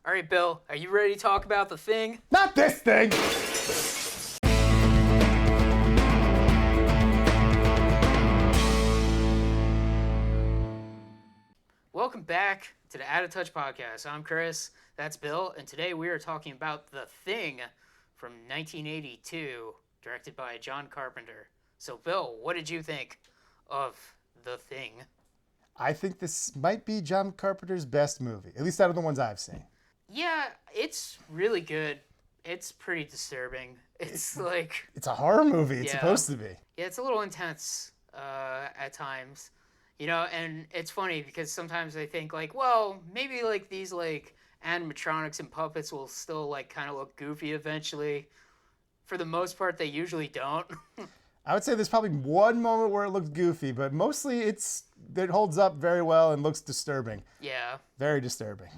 All right, Bill, are you ready to talk about The Thing? Not this thing! Welcome back to the Out of Touch podcast. I'm Chris, that's Bill, and today we are talking about The Thing from 1982, directed by John Carpenter. So, Bill, what did you think of The Thing? I think this might be John Carpenter's best movie, at least out of the ones I've seen. Yeah, it's really good. It's pretty disturbing. It's like... It's a horror movie. It's Yeah. supposed to be. Yeah, it's a little intense at times. You know, and it's funny because sometimes I think, like, well, maybe, like, these, like, animatronics and puppets will still, like, kind of look goofy eventually. For the most part, they usually don't. I would say there's probably one moment where it looks goofy, but mostly it holds up very well and looks disturbing. Yeah. Very disturbing.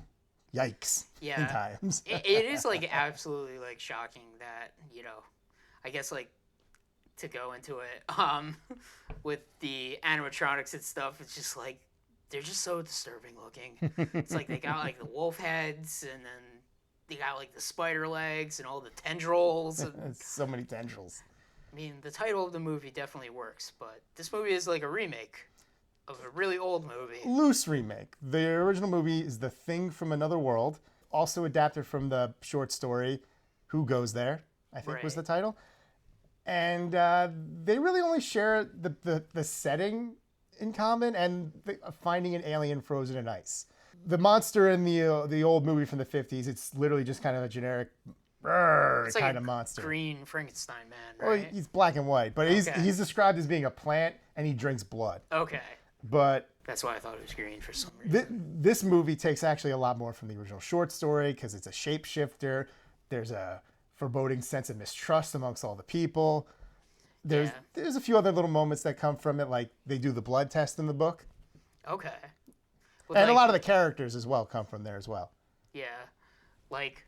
Yikes. Yeah. In times. It is, like, absolutely, like, shocking that, you know, I guess, like, to go into it, with the animatronics and stuff, it's just, like, they're just so disturbing looking. It's like they got, like, the wolf heads, and then they got, like, the spider legs and all the tendrils. And, So many tendrils. I mean, the title of the movie definitely works, but this movie is, like, a remake of a really old movie. Loose remake. The original movie is The Thing from Another World, also adapted from the short story Who Goes There, I think was the Right. title. And they really only share the setting in common and finding an alien frozen in ice. The monster in the old movie from the 50s, it's literally just kind of a generic It's like kind a of monster. green Frankenstein man, Well, right? he's black and white, but Okay. he's described as being a plant and he drinks blood. Okay. But That's why I thought it was green for some reason. this movie takes actually a lot more from the original short story because it's a shapeshifter. There's a foreboding sense of mistrust amongst all the people. There's a few other little moments that come from it, like they do the blood test in the book. Okay. With, And a like, lot of the characters as well come from there as well. Yeah. Like,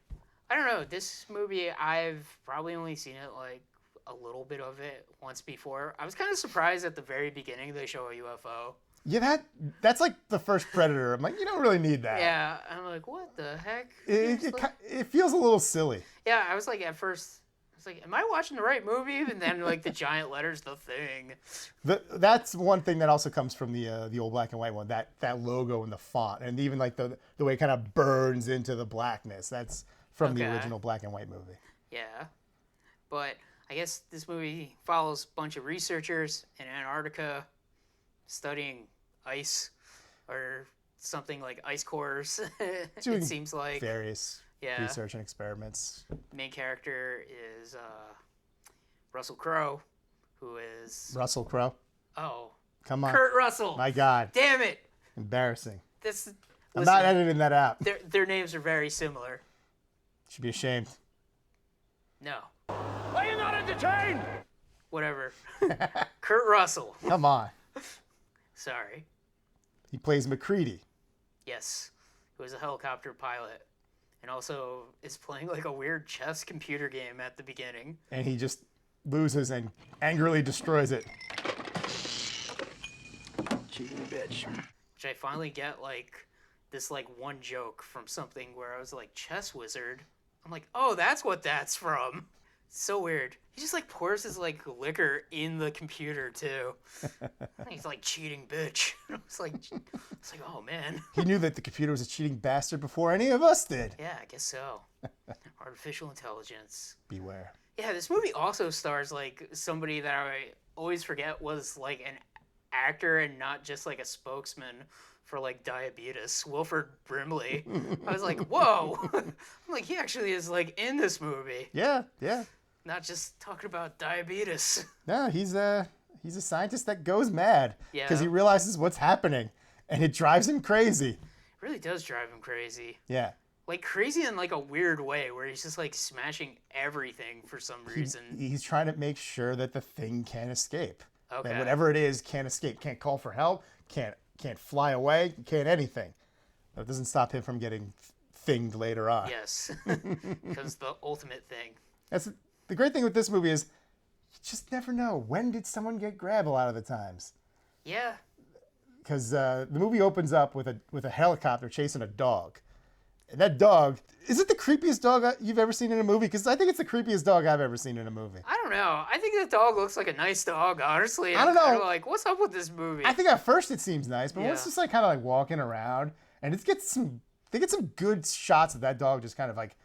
I don't know. This movie, I've probably only seen it, like, a little bit of it once before. I was kind of surprised at the very beginning they show a UFO. Yeah, that's like the first Predator. I'm like, you don't really need that. Yeah. I'm like, what the heck? It feels a little silly. Yeah, I was like, at first, I was like, am I watching the right movie? And then, like, the giant letters, The Thing. That's one thing that also comes from the old black and white one. That logo and the font, and even like the way it kind of burns into the blackness. That's from the Okay. original black and white movie. Yeah. But I guess this movie follows a bunch of researchers in Antarctica studying ice or something like ice cores, Doing it seems like. Various Yeah. research and experiments. Main character is Russell Crowe, who is... Russell Crowe. Oh. Come on. Kurt Russell. My God. Damn it. Embarrassing. This. I'm not editing that out. Their names are very similar. Should be ashamed. No. Are you not entertained? Whatever. Kurt Russell. Come on. Sorry. He plays McCready. Yes. Who is a helicopter pilot. And also is playing like a weird chess computer game at the beginning. And he just loses and angrily destroys it. Cheating bitch. Which I finally get like this like one joke from something where I was like, chess wizard. I'm like, oh, that's what that's from. It's so weird. He just like pours his like liquor in the computer too. He's like cheating bitch. It's like, oh man. He knew that the computer was a cheating bastard before any of us did. Yeah, I guess so. Artificial intelligence. Beware. Yeah, this movie also stars like somebody that I always forget was like an actor and not just like a spokesman for like diabetes, Wilford Brimley. I was like, whoa. I'm like, he actually is like in this movie, Yeah. not just talking about diabetes. No, he's a scientist that goes mad because Yeah. he realizes what's happening, and it drives him crazy. It really does drive him crazy. Yeah. Like crazy in like a weird way where he's just like smashing everything for some reason. He's trying to make sure that the thing can't escape. Okay. That whatever it is can't escape, can't call for help, can't fly away, can't anything. That doesn't stop him from getting thinged later on. Yes. Because the ultimate thing. That's the great thing with this movie is you just never know. When did someone get grabbed a lot of the times? Yeah. Because the movie opens up with a helicopter chasing a dog. And that dog, is it the creepiest dog you've ever seen in a movie? Because I think it's the creepiest dog I've ever seen in a movie. I don't know. I think the dog looks like a nice dog, honestly. I don't know. I'm kinda like, what's up with this movie? I think at first it seems nice, but Yeah. once it's like kind of like walking around, and they get some good shots of that dog just kind of like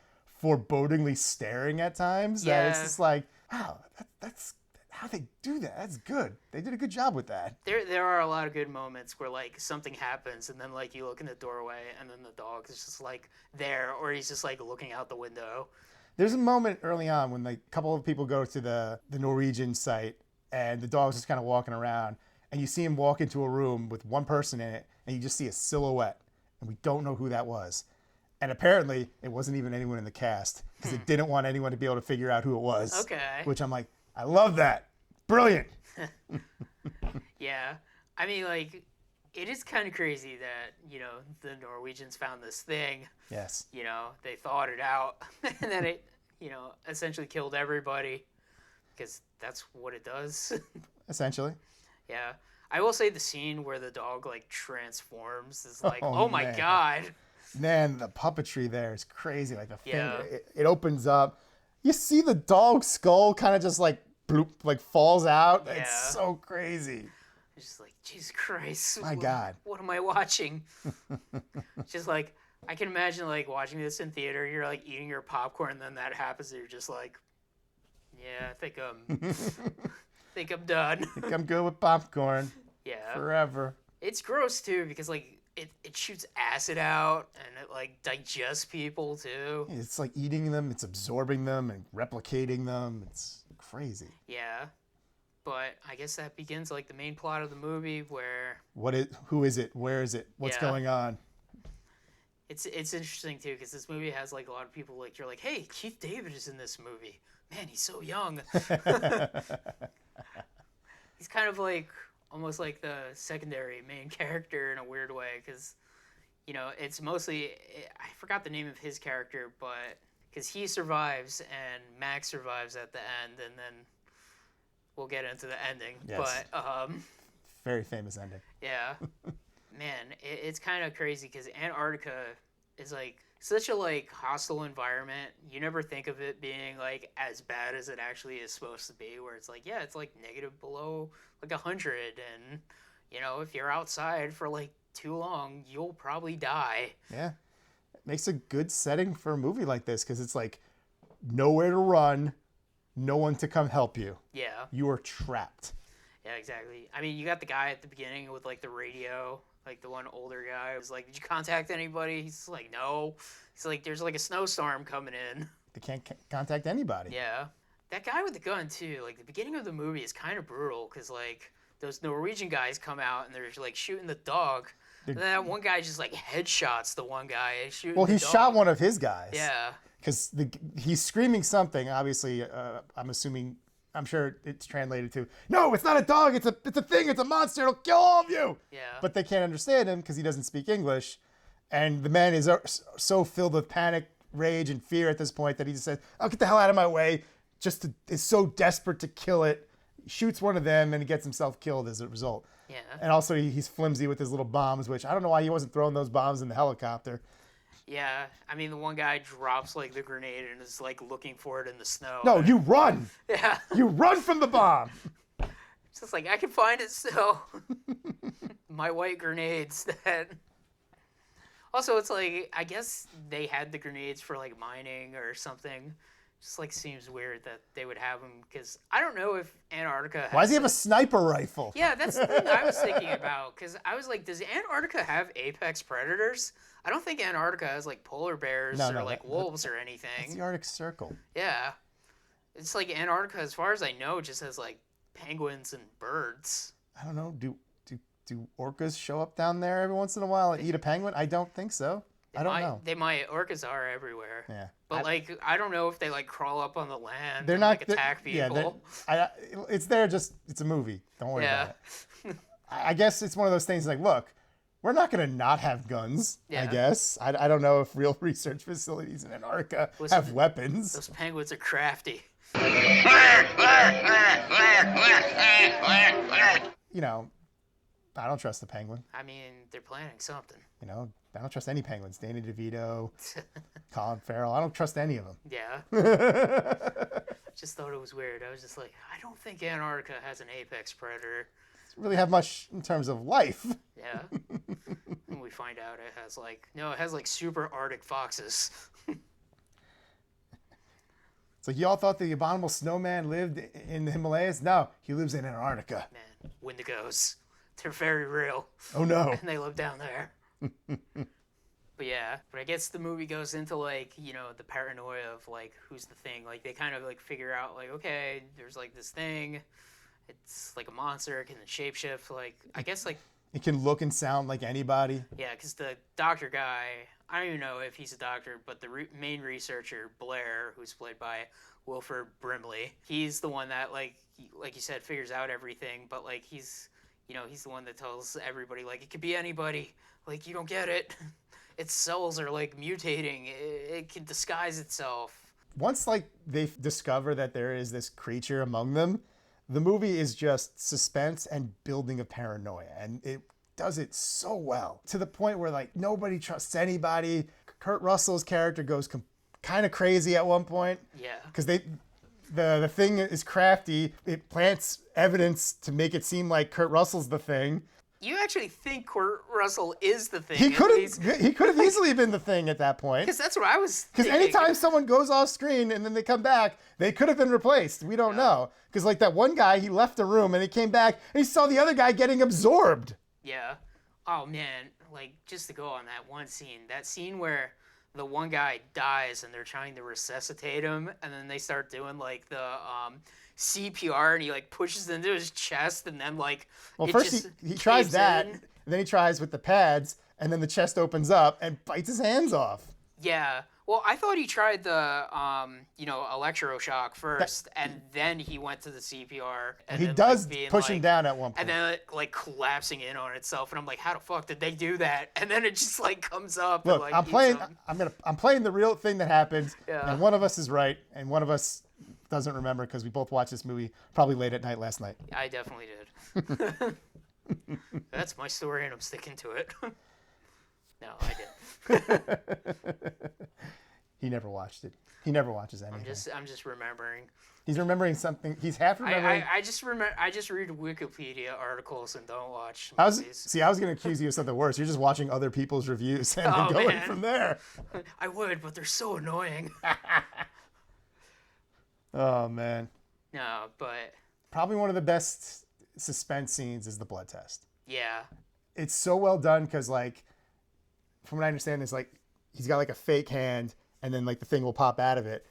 forebodingly staring at times. That it's Yeah. just like, wow, that's how they do that. That's good. They did a good job with that. There are a lot of good moments where like something happens and then like you look in the doorway and then the dog is just like there, or he's just like looking out the window. There's a moment early on when like a couple of people go to the Norwegian site and the dog's just kind of walking around, and you see him walk into a room with one person in it, and you just see a silhouette, and we don't know who that was. And apparently it wasn't even anyone in the cast because it didn't want anyone to be able to figure out who it was. Okay. Which I'm like, I love that. Brilliant. Yeah. I mean, like, it is kind of crazy that, you know, the Norwegians found this thing. Yes. You know, they thawed it out and then it, you know, essentially killed everybody because that's what it does. Essentially. Yeah. I will say the scene where the dog, like, transforms is like, Oh, oh my man. God. Man, the puppetry there is crazy. Like the Yeah. finger, it opens up. You see the dog's skull kind of just like bloop, like falls out. Yeah. It's so crazy. It's just like, Jesus Christ. My God. What am I watching? Just like, I can imagine like watching this in theater. You're like eating your popcorn, and then that happens, and you're just like, yeah, think I'm done. Think I'm good with popcorn Yeah, forever. it's gross too because like it shoots acid out and it like digests people too. It's like eating them, it's absorbing them and replicating them. It's crazy. Yeah, but I guess that begins like the main plot of the movie where Who is it? Where is it? What's Yeah. going on? it's interesting too because this movie has like a lot of people like you're like, hey, Keith David is in this movie. Man, he's so young. He's kind of like almost like the secondary main character in a weird way because you know it's mostly I forgot the name of his character, but because he survives and Max survives at the end, and then we'll get into the ending. Yes. But Very famous ending. yeah, man, it's kind of crazy because Antarctica is like such a like hostile environment. You never think of it being like as bad as it actually is supposed to be. Where it's like, yeah, it's like negative below like 100, and you know if you're outside for like too long, you'll probably die. Yeah. It makes a good setting for a movie like this because it's like nowhere to run, no one to come help you. Yeah, You are trapped. yeah, exactly. I mean, you got the guy at the beginning with like the radio. Like the one older guy was like, "Did you contact anybody?" He's like, "No." He's like, "There's like a snowstorm coming in." They can't contact anybody. Yeah, that guy with the gun too. Like the beginning of the movie is kind of brutal because like those Norwegian guys come out and they're like shooting the dog. And then that one guy just like headshots the one guy shooting. Well, the he dog. shot one of his guys. Yeah, Because he's screaming something. Obviously, I'm sure it's translated to, no, it's not a dog. It's a thing. It's a monster. It'll kill all of you. yeah, But they can't understand him because he doesn't speak English. And the man is so filled with panic, rage, and fear at this point that he just says, "Oh, get the hell out of my way." Is so desperate to kill it. He shoots one of them and he gets himself killed as a result. yeah. And also he's flimsy with his little bombs, which I don't know why he wasn't throwing those bombs in the helicopter. Yeah, I mean the one guy drops like the grenade and is like looking for it in the snow. No, you run. Yeah, You run from the bomb. it's just like I can find it still. My white grenades that. Also, it's like I guess they had the grenades for like mining or something. Just like seems weird that they would have them because I don't know if Antarctica. Has Why does he have a sniper rifle? Yeah, that's the thing I was thinking about because I was like, does Antarctica have apex predators? I don't think Antarctica has like polar bears No, or no, like wolves or anything. It's the Arctic Circle. Yeah, it's like Antarctica, as far as I know, just has like penguins and birds. I don't know. Do orcas show up down there every once in a while and eat a penguin? I don't think so. I don't know. They might. Orcas are everywhere. Yeah. But like, I don't know if they like crawl up on the land. They're and, not like attack yeah, people. it's there. It's a movie. Don't worry Yeah. about it. I guess it's one of those things like, look, we're not going to not have guns. I Yeah. guess. I don't know if real research facilities in Antarctica Listen, have weapons. Those penguins are crafty. You know, I don't trust the penguin. I mean, they're planning something. You know, I don't trust any penguins. Danny DeVito, Colin Farrell. I don't trust any of them. Yeah. Just thought it was weird. I was just like, I don't think Antarctica has an apex predator. Doesn't really have much in terms of life. Yeah. And we find out it has it has super Arctic foxes. It's like, y'all thought the abominable snowman lived in the Himalayas? No, he lives in Antarctica. Man, Wendigos. They're very real. Oh no. And they live down there. But I guess the movie goes into the paranoia of who's the thing. Like they kind of figure out okay, there's this thing. It's like a monster, it can shapeshift. I guess It can look and sound like anybody. yeah, because the doctor guy, I don't even know if he's a doctor, but the main researcher, Blair, who's played by Wilford Brimley, he's the one that, like you said, figures out everything, but, he's the one that tells everybody, it could be anybody. You don't get it. Its cells are, mutating. It can disguise itself. Once, they discover that there is this creature among them, the movie is just suspense and building of paranoia, and it does it so well to the point where nobody trusts anybody. Kurt Russell's character goes kind of crazy at one point. Yeah. Because the thing is crafty. It plants evidence to make it seem like Kurt Russell's the thing. You actually think Kurt Russell is the thing? He could have easily been the thing at that point. Because that's what I was Because thinking. anytime someone goes off screen and then they come back, they could have been replaced. We don't know. Because that one guy, he left the room and he came back and he saw the other guy getting absorbed. Yeah. Oh, man. Just to go on that scene where the one guy dies and they're trying to resuscitate him, and then they start doing, the CPR, and he, pushes into his chest, and then, Well, it first just he tries caves that, in. and then he tries with the pads, and then the chest opens up and bites his hands off. Yeah. Well, I thought he tried the, electroshock first, and then he went to the CPR. And He then, does being, push him down at one point. And then, collapsing in on itself, and I'm like, how the fuck did they do that? And then it just, comes up. Look, and, I'm eats playing. him. I'm playing the real thing that happens, Yeah. and one of us is right, and one of us doesn't remember because we both watched this movie probably late at night last night. I definitely did. That's my story, and I'm sticking to it. No, I didn't. He never watched it. He never watches anything. I'm just remembering. He's remembering something. He's half remembering. I just remember. I just read Wikipedia articles and don't watch I was movies. going to accuse you of something worse. You're just watching other people's reviews and then Oh, going man. from there. I would, but they're so annoying. Oh man. No, but Probably one of the best suspense scenes is the blood test. yeah, It's so well done because from what I understand, it's he's got a fake hand and then the thing will pop out of it.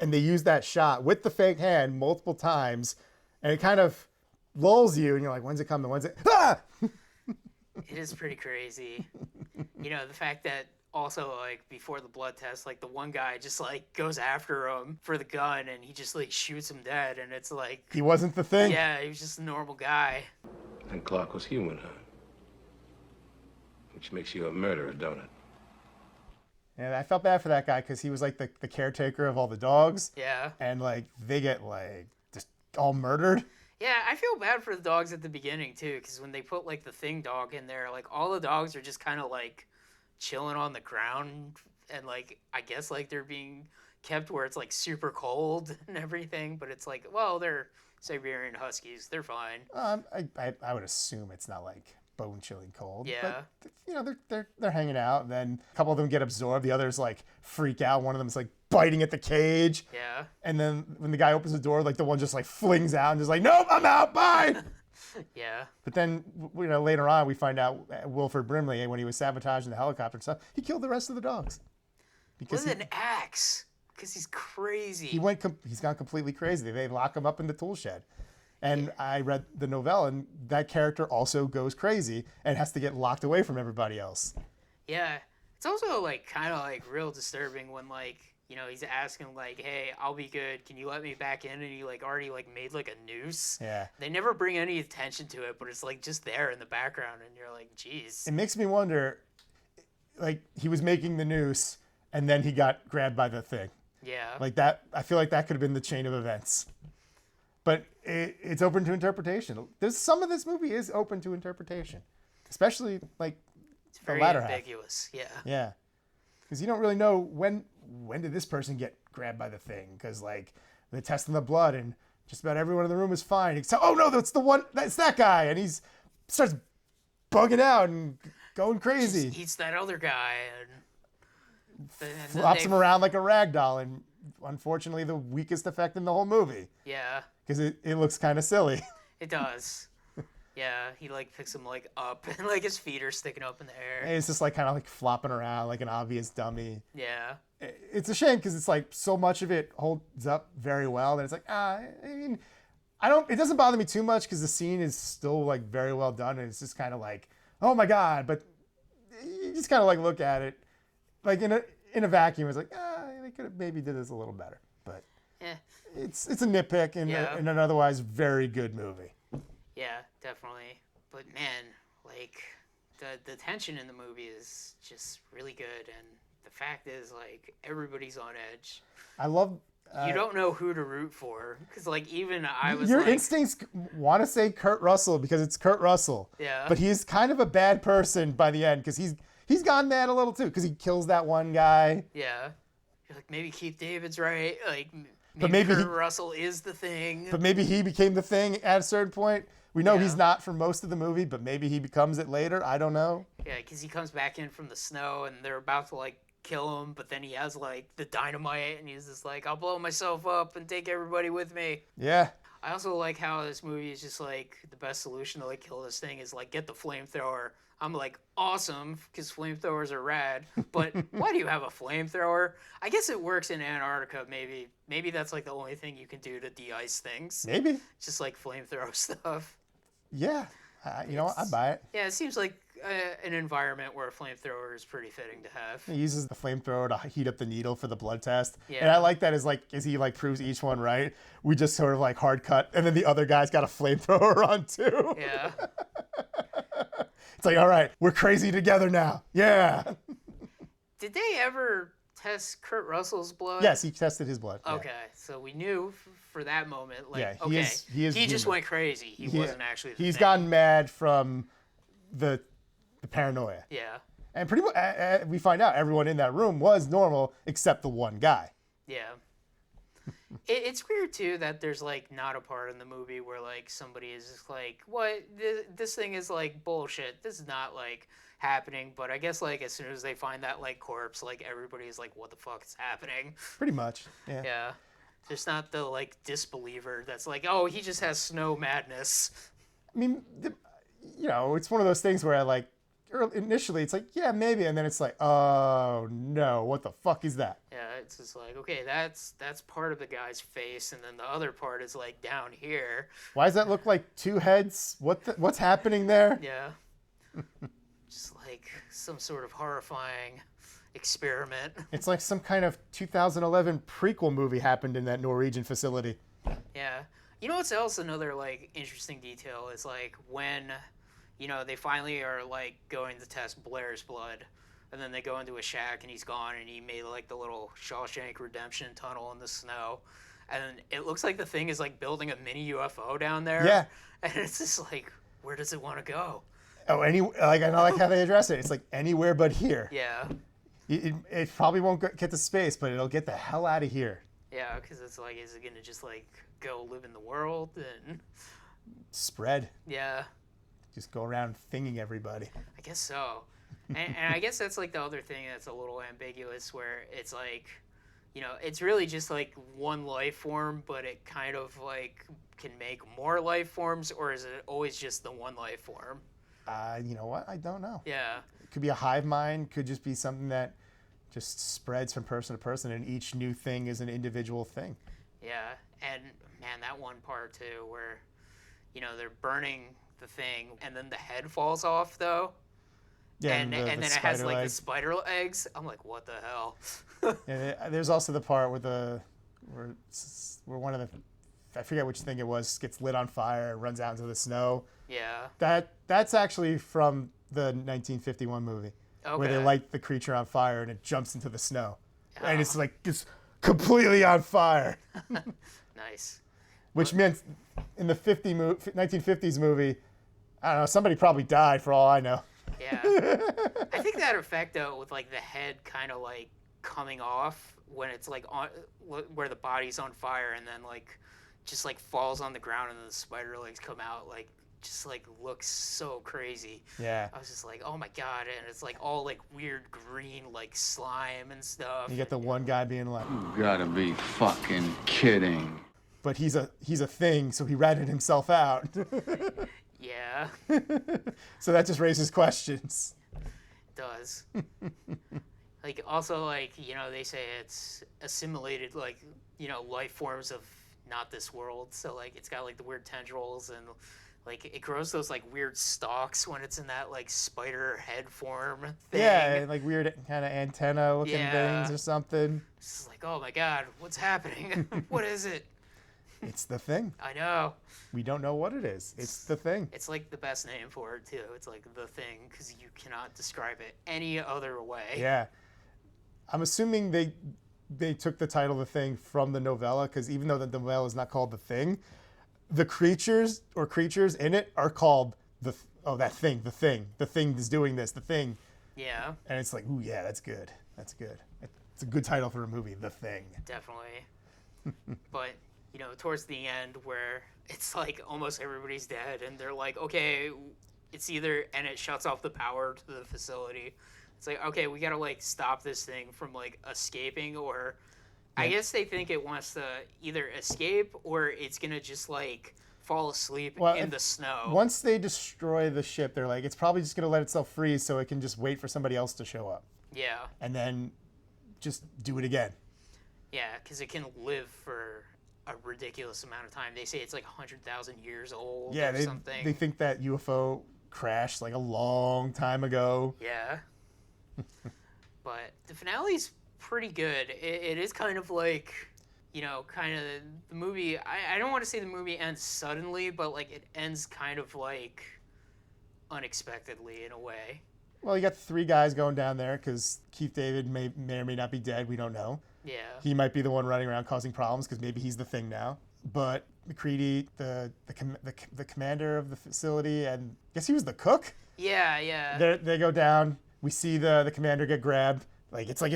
And they use that shot with the fake hand multiple times, and it kind of lulls you, and you're like, when's it coming? When's it? Ah! it is pretty crazy. The fact that also before the blood test, the one guy just goes after him for the gun, and he just shoots him dead, and it's He wasn't the thing. yeah, he was just a normal guy. And Clark was human, huh? Which makes you a murderer, don't it? And I felt bad for that guy because he was the caretaker of all the dogs, Yeah. and they get just all murdered. Yeah, I feel bad for the dogs at the beginning too, because when they put the thing dog in there, all the dogs are just kind of chilling on the ground, and I guess they're being kept where it's super cold and everything, but it's well, they're Siberian Huskies, they're fine. I would assume it's not bone chilling cold. Yeah. But they're hanging out, and then a couple of them get absorbed. The others freak out. One of them's biting at the cage. Yeah. And then when the guy opens the door, the one just flings out and just nope, I'm out, bye. Yeah. But then later on we find out Wilford Brimley, when he was sabotaging the helicopter and stuff, he killed the rest of the dogs because With an axe, because he's crazy. he's gone completely crazy. They lock him up in the tool shed. And I read the novella, and that character also goes crazy and has to get locked away from everybody else. Yeah. It's also kind of real disturbing when he's asking hey, I'll be good, can you let me back in, and he already made a noose. Yeah. They never bring any attention to it, but it's just there in the background, and you're geez. It makes me wonder, he was making the noose and then he got grabbed by the thing. Yeah. That, I feel that could have been the chain of events. But it's open to interpretation. Some of this movie is open to interpretation, especially It's very latter half. ambiguous. Yeah. Yeah, because you don't really know when did this person get grabbed by the thing, because like they're testing the blood and just about everyone in the room is fine except, oh no, that's that guy, and he's starts bugging out and going crazy. Just eats that other guy and then Flops him around like a rag doll, and unfortunately the weakest effect in the whole movie, Yeah, because it looks kind of silly. it does. Yeah, he like picks him like up and like his feet are sticking up in the air. And it's just like kind of like flopping around like an obvious dummy. Yeah. It's a shame because it's like so much of it holds up very well that it's like, I mean, it doesn't bother me too much because the scene is still like very well done, and it's just kind of like, oh my God, but you just kind of like look at it like in a vacuum. It's like, they could have maybe did this a little better, but Yeah. it's a nitpick in an otherwise very good movie. Yeah, definitely. But man, like the tension in the movie is just really good, and the fact is like everybody's on edge. I love. You don't know who to root for because like even I was Your like, instincts want to say Kurt Russell because it's Kurt Russell. Yeah. But he's kind of a bad person by the end because he's gone mad a little too because he kills that one guy. yeah, you're like maybe Keith David's right, like maybe Kurt Russell is the thing. But maybe he became the thing at a certain point. We know Yeah. he's not for most of the movie, but maybe he becomes it later. I don't know. Yeah, because he comes back in from the snow and they're about to like kill him, but then he has like the dynamite and he's just like, I'll blow myself up and take everybody with me. Yeah. I also like how this movie is just like the best solution to like kill this thing is like get the flamethrower. I'm like, awesome, because flamethrowers are rad, but why do you have a flamethrower? I guess it works in Antarctica, maybe. Maybe that's like the only thing you can do to de-ice things. Maybe. Just like flamethrower stuff. Yeah. You know what? I buy it. Yeah, it seems like an environment where a flamethrower is pretty fitting to have. He uses the flamethrower to heat up the needle for the blood test. Yeah. And I like that as he like proves each one right. We just sort of like hard cut, and then the other guy's got a flamethrower on too. Yeah. It's like, all right, we're crazy together now. Yeah. Did they ever test Kurt Russell's blood? Yes, he tested his blood. Yeah. Okay, so we knew for that moment, like, Yeah, he just human. went crazy. He wasn't actually the He's thing. gotten mad from the paranoia. Yeah, And pretty much, we find out everyone in that room was normal except the one guy. yeah. It's weird, too, that there's, like, not a part in the movie where, like, somebody is just like, what? This thing is, like, bullshit. This is not, like, happening. But I guess, like, as soon as they find that, like, corpse, like, everybody is like, what the fuck is happening? Pretty much. Yeah. Yeah. There's not the, like, disbeliever that's like, oh, he just has snow madness. I mean, it's one of those things where I like, initially it's like, yeah, maybe. And then it's like, oh, no, what the fuck is that? Yeah, it's just like, okay, that's part of the guy's face, and then the other part is like down here. Why does that look like two heads? What's happening there? Yeah. Just like some sort of horrifying experiment. It's like some kind of 2011 prequel movie happened in that Norwegian facility. Yeah. You know what's else another like interesting detail is like when, they finally are like going to test Blair's blood, and then they go into a shack and he's gone, and he made like the little Shawshank Redemption tunnel in the snow, and it looks like the thing is like building a mini UFO down there. Yeah. And it's just like, where does it want to go? Oh, I like how they address it. It's like anywhere but here. Yeah. It probably won't get to space, but it'll get the hell out of here. Yeah, because it's like, is it going to just like go live in the world? And Spread. yeah, Just go around thinging everybody. I guess so. And I guess that's like the other thing that's a little ambiguous, where it's like, it's really just like one life form, but it kind of like can make more life forms, or is it always just the one life form? You know what? I don't know. Yeah. It could be a hive mind. Could just be something that just spreads from person to person, and each new thing is an individual thing. Yeah. And man, that one part too, where, they're burning the thing, and then the head falls off though. Yeah, and then it has spider like leg. the spider eggs. I'm like, what the hell? And there's also the part where where one of the, I forget which thing it was, gets lit on fire and runs out into the snow. Yeah. That's actually from the 1951 movie, where they Okay. light the creature on fire and it jumps into the snow, and Oh. it's like just completely on fire. Nice. Which meant in the 1950s movie, I don't know, somebody probably died for all I know. Yeah. I think that effect though, with like the head kind of like coming off when it's like on where the body's on fire, and then like just like falls on the ground, and then the spider legs come out, like just like looks so crazy. Yeah. I was just like, oh my god, and it's like all like weird green like slime and stuff. You get the one guy being like, You gotta be fucking kidding. but he's a thing, so he ratted himself out. Yeah, So that just raises questions. it does. Like also like, you know, they say it's assimilated like, you know, life forms of not this world. So like it's got like the weird tendrils, and like it grows those like weird stalks when it's in that like spider head form thing. Yeah, and like weird kind of antenna looking Yeah. things or something. It's just like, oh my god, what's happening? What is it? It's the thing. I know. We don't know what it is. It's the thing. It's like the best name for it too. It's like the thing, because you cannot describe it any other way. Yeah. I'm assuming they took the title The Thing from the novella, because even though the novella is not called The Thing, the creatures in it are called that thing, the thing. The thing is doing this, the thing. Yeah, And it's like, ooh, yeah, that's good. That's good. It's a good title for a movie, The Thing. definitely. But, you know, towards the end where it's like almost everybody's dead, and they're like, okay, it's either, and it shuts off the power to the facility. It's like, okay, we gotta like stop this thing from like escaping, or I guess they think it wants to either escape or it's gonna just like fall asleep Well, in the snow. Once they destroy the ship, they're like, it's probably just going to let itself freeze so it can just wait for somebody else to show up. Yeah, And then just do it again. yeah, because it can live for a ridiculous amount of time. They say it's like 100,000 years old Yeah, or they something. think that UFO crashed like a long time ago. Yeah. But the finale's pretty good. It is kind of like, you know, kind of the movie. I don't want to say the movie ends suddenly, but like it ends kind of like unexpectedly in a way. Well, you got 3 guys going down there because Keith David may or may not be dead. We don't know. Yeah. He might be the one running around causing problems because maybe he's the thing now. But McCready, the commander of the facility, and I guess he was the cook. Yeah, yeah. They go down. We see the commander get grabbed. Like it's like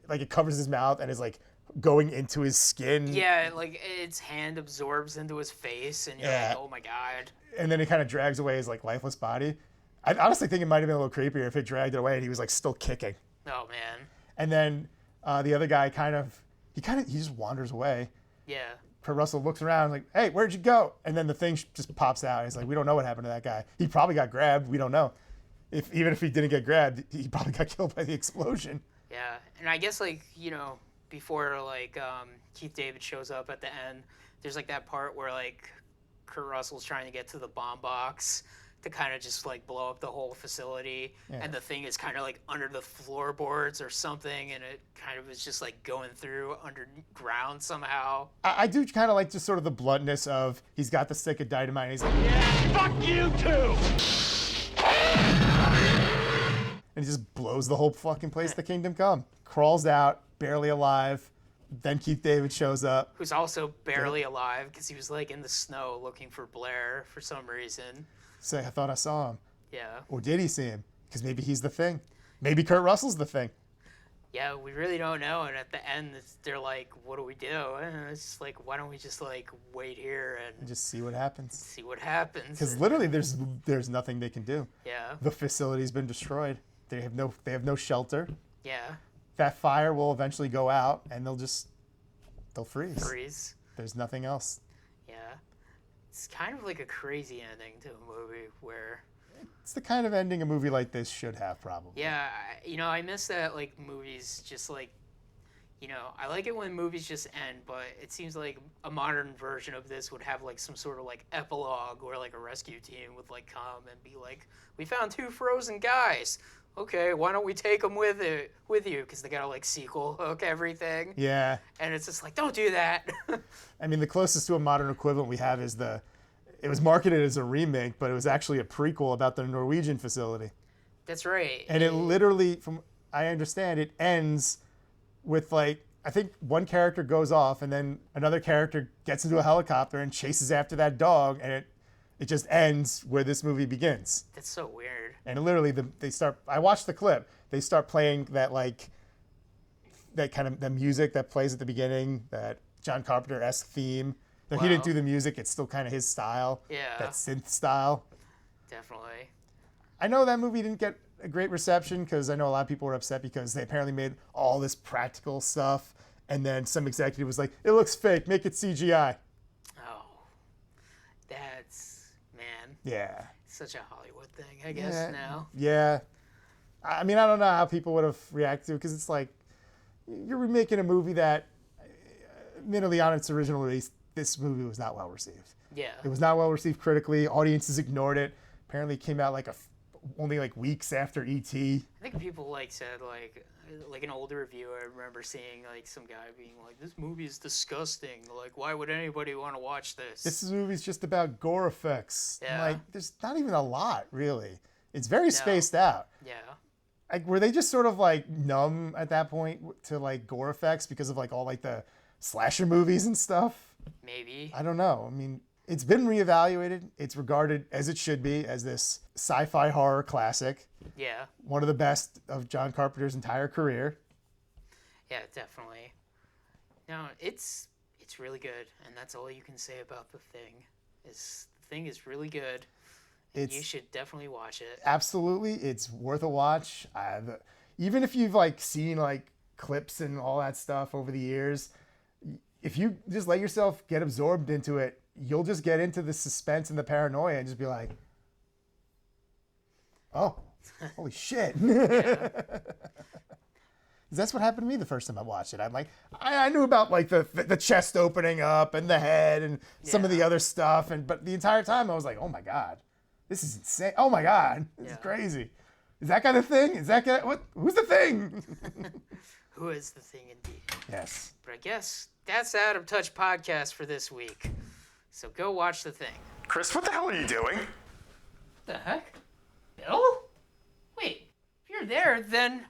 like it covers his mouth and is like going into his skin. Yeah, like its hand absorbs into his face, and you're Yeah. like, oh my god. And then it kind of drags away his like lifeless body. I honestly think it might have been a little creepier if it dragged it away and he was like still kicking. Oh man. And then the other guy he just wanders away. Yeah. Kurt Russell looks around like, hey, where'd you go? And then the thing just pops out. He's like, we don't know what happened to that guy. He probably got grabbed. We don't know. Even if he didn't get grabbed, he probably got killed by the explosion. Yeah, and I guess like, you know, before like Keith David shows up at the end, there's like that part where like Kurt Russell's trying to get to the bomb box to kind of just like blow up the whole facility, and the thing is kind of like under the floorboards or something, and it kind of is just like going through underground somehow. I do kind of like just sort of the bluntness of he's got the stick of dynamite and he's like, Fuck you too! and he just blows the whole fucking place to Kingdom Come. Crawls out, barely alive. Then Keith David shows up. Who's also barely alive because he was like in the snow looking for Blair for some reason. Say, I thought I saw him. Yeah. Or did he see him? Because maybe he's the thing. Maybe Kurt Russell's the thing. Yeah, we really don't know. And at the end, they're like, what do we do? And it's just like, why don't we just like wait here and And just see what happens. see what happens? Because literally, there's nothing they can do. Yeah, The facility's been destroyed. They have no shelter. yeah, That fire will eventually go out, and they'll freeze. freeze. There's nothing else. Yeah, it's kind of like a crazy ending to a movie where, It's the kind of ending a movie like this should have, probably. yeah, I miss that like movies just like, I like it when movies just end, but it seems like a modern version of this would have like some sort of like epilogue where like a rescue team would like come and be like, we found 2 frozen guys. Okay, why don't we take them with you? Because they gotta like sequel hook everything, Yeah. and it's just like, don't do that. I mean, the closest to a modern equivalent we have is it was marketed as a remake, but it was actually a prequel about the Norwegian facility. That's right. And it literally, from I understand, it ends with like, I think one character goes off and then another character gets into a helicopter and chases after that dog, and it just ends where this movie begins. That's so weird. And literally, I watched the clip. They start playing that kind of the music that plays at the beginning, that John Carpenter-esque theme. Though he didn't do the music, it's still kind of his style. Yeah. That synth style. Definitely. I know that movie didn't get a great reception because I know a lot of people were upset because they apparently made all this practical stuff, and then some executive was like, "It looks fake. Make it CGI." Oh, that's, man, Yeah. such a Hollywood thing, I guess, now. Yeah. I mean, I don't know how people would have reacted to it because it's like you're remaking a movie that, admittedly, on its original release, this movie was not well received. Yeah. It was not well received critically. Audiences ignored it. Apparently, it came out only weeks after E.T. I think people said like an older review. I remember seeing some guy being like, "This movie is disgusting. Like, why would anybody want to watch this?" This movie's just about gore effects. Yeah. There's not even a lot really. It's very spaced out. Yeah. Were they just sort of numb at that point to gore effects because of all the slasher movies and stuff? Maybe. I don't know. I mean, it's been reevaluated. It's regarded, as it should be, as this sci-fi horror classic. Yeah. One of the best of John Carpenter's entire career. Yeah, definitely. No, it's really good, and that's all you can say about The Thing. The Thing is really good. You should definitely watch it. Absolutely, it's worth a watch. Even if you've seen clips and all that stuff over the years, if you just let yourself get absorbed into it, you'll just get into the suspense and the paranoia and just be like, "Oh, holy shit." That's what happened to me the first time I watched it. I'm like, I knew about the chest opening up and the head and some of the other stuff, but the entire time I was like, "Oh my God, this is insane. Oh my God, this is crazy. Is that guy the Thing? Is that guy, what? Who's the Thing?" Who is the Thing indeed? Yes. But I guess that's the Out of Touch podcast for this week. So go watch The Thing. Chris, what the hell are you doing? The heck? Bill? Wait, if you're there, then